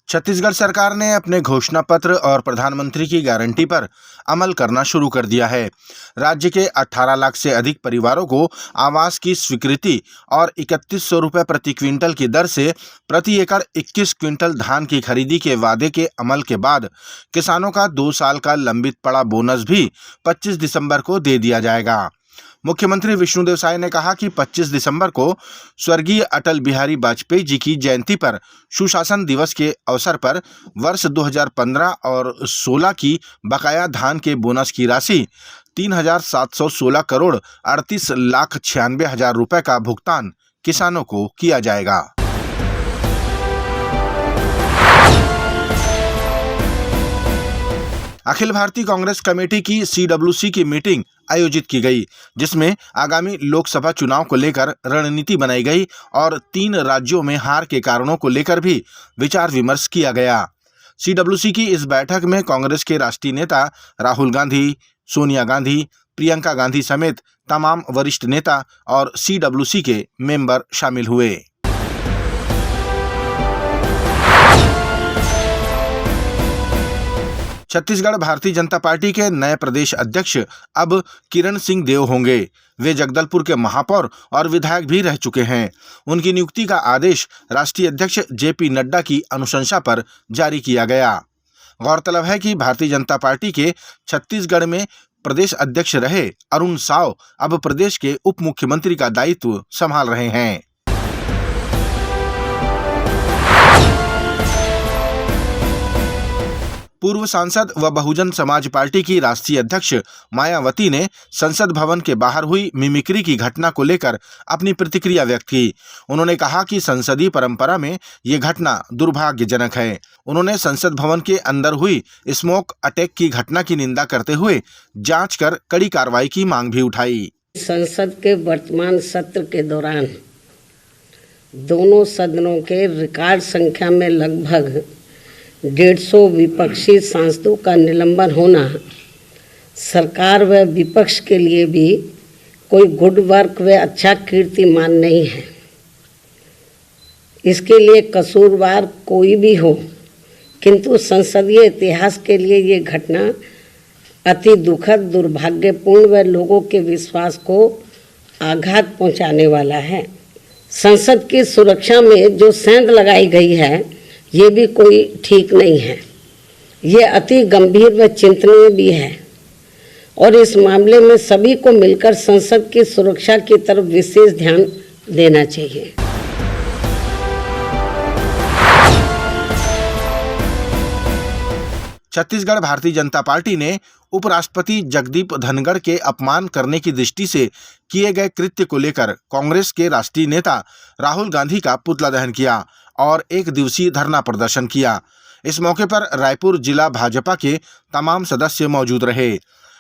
छत्तीसगढ़ सरकार ने अपने घोषणा पत्र और प्रधानमंत्री की गारंटी पर अमल करना शुरू कर दिया है। राज्य के 18 लाख से अधिक परिवारों को आवास की स्वीकृति और 3100 रुपये प्रति क्विंटल की दर से प्रति एकड़ 21 क्विंटल धान की खरीदी के वादे के अमल के बाद किसानों का 2 साल का लंबित पड़ा बोनस भी 25 दिसंबर को दे दिया जाएगा। मुख्यमंत्री विष्णुदेव साय ने कहा कि 25 दिसंबर को स्वर्गीय अटल बिहारी वाजपेयी जी की जयंती पर सुशासन दिवस के अवसर पर वर्ष 2015 और 16 की बकाया धान के बोनस की राशि 3,716 करोड़ 38 लाख 96 हजार रुपए का भुगतान किसानों को किया जाएगा। अखिल भारतीय कांग्रेस कमेटी की CWC की मीटिंग आयोजित की गई, जिसमें आगामी लोकसभा चुनाव को लेकर रणनीति बनाई गई और 3 राज्यों में हार के कारणों को लेकर भी विचार विमर्श किया गया। CWC की इस बैठक में कांग्रेस के राष्ट्रीय नेता राहुल गांधी, सोनिया गांधी, प्रियंका गांधी समेत तमाम वरिष्ठ नेता और CWC के मेंबर शामिल हुए। छत्तीसगढ़ भारतीय जनता पार्टी के नए प्रदेश अध्यक्ष अब किरण सिंह देव होंगे। वे जगदलपुर के महापौर और विधायक भी रह चुके हैं। उनकी नियुक्ति का आदेश राष्ट्रीय अध्यक्ष JP नड्डा की अनुशंसा पर जारी किया गया। गौरतलब है कि भारतीय जनता पार्टी के छत्तीसगढ़ में प्रदेश अध्यक्ष रहे अरुण साव अब प्रदेश के उप मुख्यमंत्री का दायित्व संभाल रहे हैं। पूर्व सांसद व बहुजन समाज पार्टी की राष्ट्रीय अध्यक्ष मायावती ने संसद भवन के बाहर हुई मिमिक्री की घटना को लेकर अपनी प्रतिक्रिया व्यक्त की। उन्होंने कहा कि संसदीय परंपरा में ये घटना दुर्भाग्यजनक है। उन्होंने संसद भवन के अंदर हुई स्मोक अटैक की घटना की निंदा करते हुए जांच कर कड़ी कार्रवाई की मांग भी उठाई। संसद के वर्तमान सत्र के दौरान दोनों सदनों के रिकॉर्ड संख्या में लगभग 150 विपक्षी सांसदों का निलंबन होना सरकार व विपक्ष के लिए भी कोई गुड वर्क व अच्छा कीर्तिमान नहीं है। इसके लिए कसूरवार कोई भी हो, किंतु संसदीय इतिहास के लिए ये घटना अति दुखद, दुर्भाग्यपूर्ण व लोगों के विश्वास को आघात पहुंचाने वाला है। संसद की सुरक्षा में जो सेंध लगाई गई है ये भी कोई ठीक नहीं है। ये अति गंभीर व चिंतनीय भी है और इस मामले में सभी को मिलकर संसद की सुरक्षा की तरफ विशेष ध्यान देना चाहिए। छत्तीसगढ़ भारतीय जनता पार्टी ने उपराष्ट्रपति जगदीप धनखड़ के अपमान करने की दृष्टि से किए गए कृत्य को लेकर कांग्रेस के राष्ट्रीय नेता राहुल गांधी का पुतला दहन किया और 1 दिवसीय धरना प्रदर्शन किया। इस मौके पर रायपुर जिला भाजपा के तमाम सदस्य मौजूद रहे।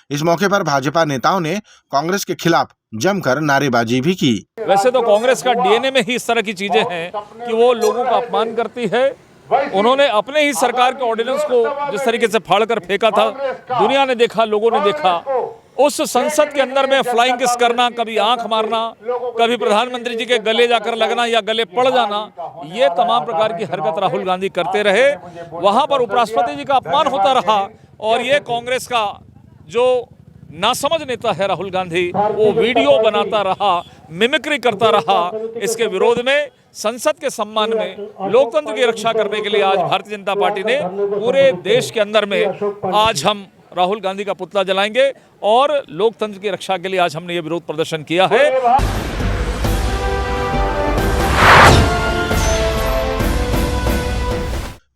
इस मौके पर भाजपा नेताओं ने कांग्रेस के खिलाफ जमकर नारेबाजी भी की। वैसे तो कांग्रेस का DNA में ही इस तरह की चीजें हैं कि वो लोगों का अपमान करती है। उन्होंने अपने ही सरकार के ऑर्डिनेंस को जिस तरीके से फाड़ कर फेंका था, दुनिया ने देखा, लोगों ने देखा। उस संसद के अंदर में फ्लाइंग किस करना, कभी आंख मारना, कभी प्रधानमंत्री जी के गले जाकर लगना या गले पड़ जाना, ये तमाम प्रकार की हरकत राहुल गांधी करते रहे। वहां पर उपराष्ट्रपति जी का अपमान होता रहा और ये कांग्रेस का जो नासमझ नेता है राहुल गांधी, वो वीडियो बनाता रहा, मिमिक्री करता रहा। इसके विरोध में, संसद के सम्मान में, लोकतंत्र की रक्षा करने के लिए आज भारतीय जनता पार्टी ने पूरे देश के अंदर में आज हम राहुल गांधी का पुतला जलाएंगे और लोकतंत्र की रक्षा के लिए आज हमने ये विरोध प्रदर्शन किया है।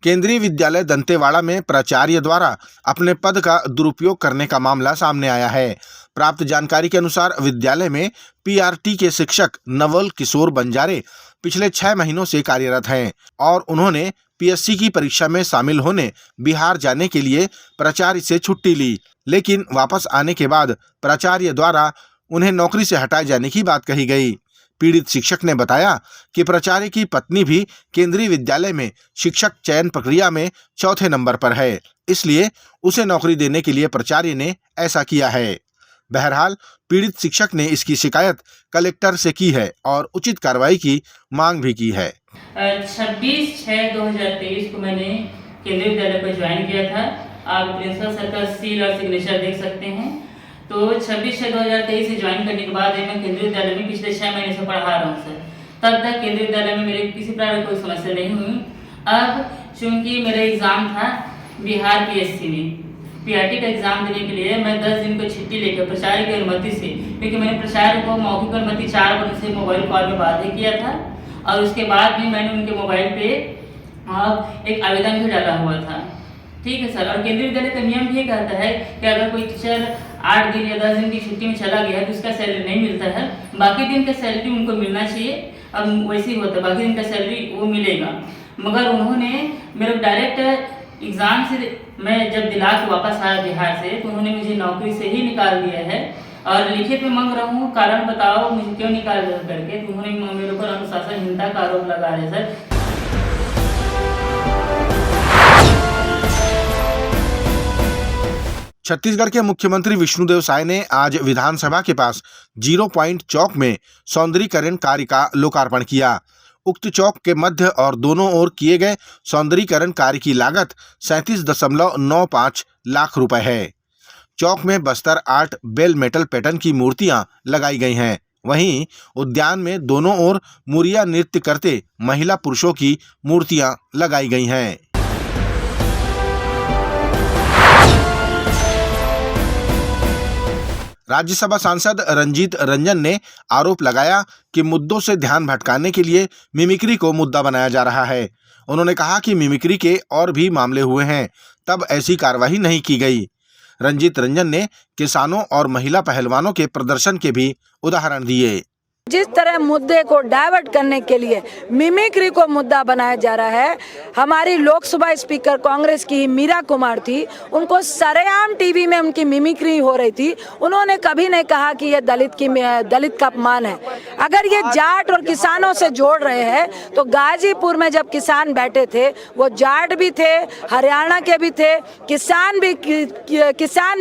केंद्रीय विद्यालय दंतेवाड़ा में प्राचार्य द्वारा अपने पद का दुरुपयोग करने का मामला सामने आया है। प्राप्त जानकारी के अनुसार विद्यालय में PRT के शिक्षक नवल किशोर बंजारे पिछले 6 महीनों से कार्यरत हैं और उन्होंने PSC की परीक्षा में शामिल होने बिहार जाने के लिए प्राचार्य से छुट्टी ली, लेकिन वापस आने के बाद प्राचार्य द्वारा उन्हें नौकरी से हटाए जाने की बात कही गई। पीड़ित शिक्षक ने बताया कि प्राचार्य की पत्नी भी केंद्रीय विद्यालय में शिक्षक चयन प्रक्रिया में 4थे नंबर पर है, इसलिए उसे नौकरी देने के लिए प्राचार्य ने ऐसा किया है। बहरहाल पीड़ित शिक्षक ने इसकी शिकायत कलेक्टर से की है और उचित कार्रवाई की मांग भी की है। 26/6/2023 को मैंने केंद्रीय विद्यालय को ज्वाइन किया था। आप प्रिंसिपल सर का सील और सिग्नेचर देख सकते हैं। तो 26/6/2023 से ज्वाइन करने के बाद मैं केंद्रीय विद्यालय में पिछले 6 महीने से पढ़ा रहा हूँ सर। तब तक केंद्रीय विद्यालय में मेरे किसी प्रकार की कोई समस्या नहीं हुई। अब चूंकि मेरा एग्ज़ाम था बिहार PSC में, PRT का एग्ज़ाम देने के लिए मैं 10 दिन को छुट्टी लेकर प्राचार्य की अनुमति से, क्योंकि मैंने प्राचार्य को मौखिक अनुमति 4 बार से मोबाइल कॉल में बात किया था और उसके बाद भी मैंने उनके मोबाइल पे एक आवेदन भी डाला हुआ था। ठीक है सर। और केंद्रीय विद्यालय का नियम भी ये कहता है कि अगर कोई टीचर 8 दिन या 10 दिन की छुट्टी में चला गया तो उसका सैलरी नहीं मिलता है, बाकी दिन का सैलरी उनको मिलना चाहिए। अब वैसे ही होता है, बाकी दिन का सैलरी वो मिलेगा। मगर उन्होंने मेरे डायरेक्ट एग्ज़ाम से मैं जब दिला के वापस आया बिहार से, तो उन्होंने मुझे नौकरी से ही निकाल दिया है और लिखित में मांग रहा हूँ कारण बताओ मुझे क्यों निकाल दिया करके। तो उन्होंने मेरे ऊपर अनुशासनहीनता का आरोप लगा रहे सर। छत्तीसगढ़ के मुख्यमंत्री विष्णुदेव साय ने आज विधानसभा के पास 0 पॉइंट चौक में सौंदर्यीकरण कार्य का लोकार्पण किया। उक्त चौक के मध्य और दोनों ओर किए गए सौंदर्यीकरण कार्य की लागत 37.95 लाख रुपए है। चौक में Bastar art bell metal pattern की मूर्तियां लगाई गई हैं। वहीं उद्यान में दोनों ओर मुरिया नृत्य करते महिला पुरुषों की मूर्तियां लगाई गई हैं। राज्यसभा सांसद रंजीत रंजन ने आरोप लगाया कि मुद्दों से ध्यान भटकाने के लिए मिमिक्री को मुद्दा बनाया जा रहा है। उन्होंने कहा कि मिमिक्री के और भी मामले हुए हैं, तब ऐसी कार्रवाई नहीं की गई। रंजीत रंजन ने किसानों और महिला पहलवानों के प्रदर्शन के भी उदाहरण दिए। जिस तरह मुद्दे को डाइवर्ट करने के लिए मिमिक्री को मुद्दा बनाया जा रहा है, हमारी लोकसभा स्पीकर कांग्रेस की मीरा कुमार थी, उनको सरेआम टीवी में उनकी मिमिक्री हो रही थी। उन्होंने कभी नहीं कहा कि ये दलित का अपमान है। अगर ये जाट और किसानों से जोड़ रहे हैं तो गाजीपुर में जब किसान बैठे थे, वो जाट भी थे, हरियाणा के भी थे, किसान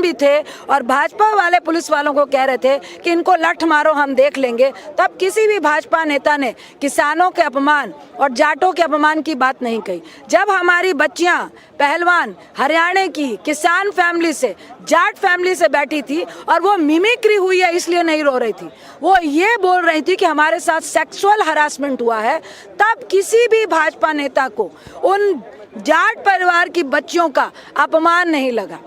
भी थे और भाजपा वाले पुलिस वालों को कह रहे थे कि इनको लठ मारो हम देख लेंगे। तब किसी भी भाजपा नेता ने किसानों के अपमान और जाटों के अपमान की बात नहीं कही। जब हमारी बच्चियां पहलवान हरियाणा की किसान फैमिली से जाट फैमिली से बैठी थी और वो मिमिक्री हुई है इसलिए नहीं रो रही थी, वो ये बोल रही थी कि हमारे साथ सेक्सुअल हरासमेंट हुआ है, तब किसी भी भाजपा नेता को उन जाट परिवार की बच्चियों का अपमान नहीं लगा।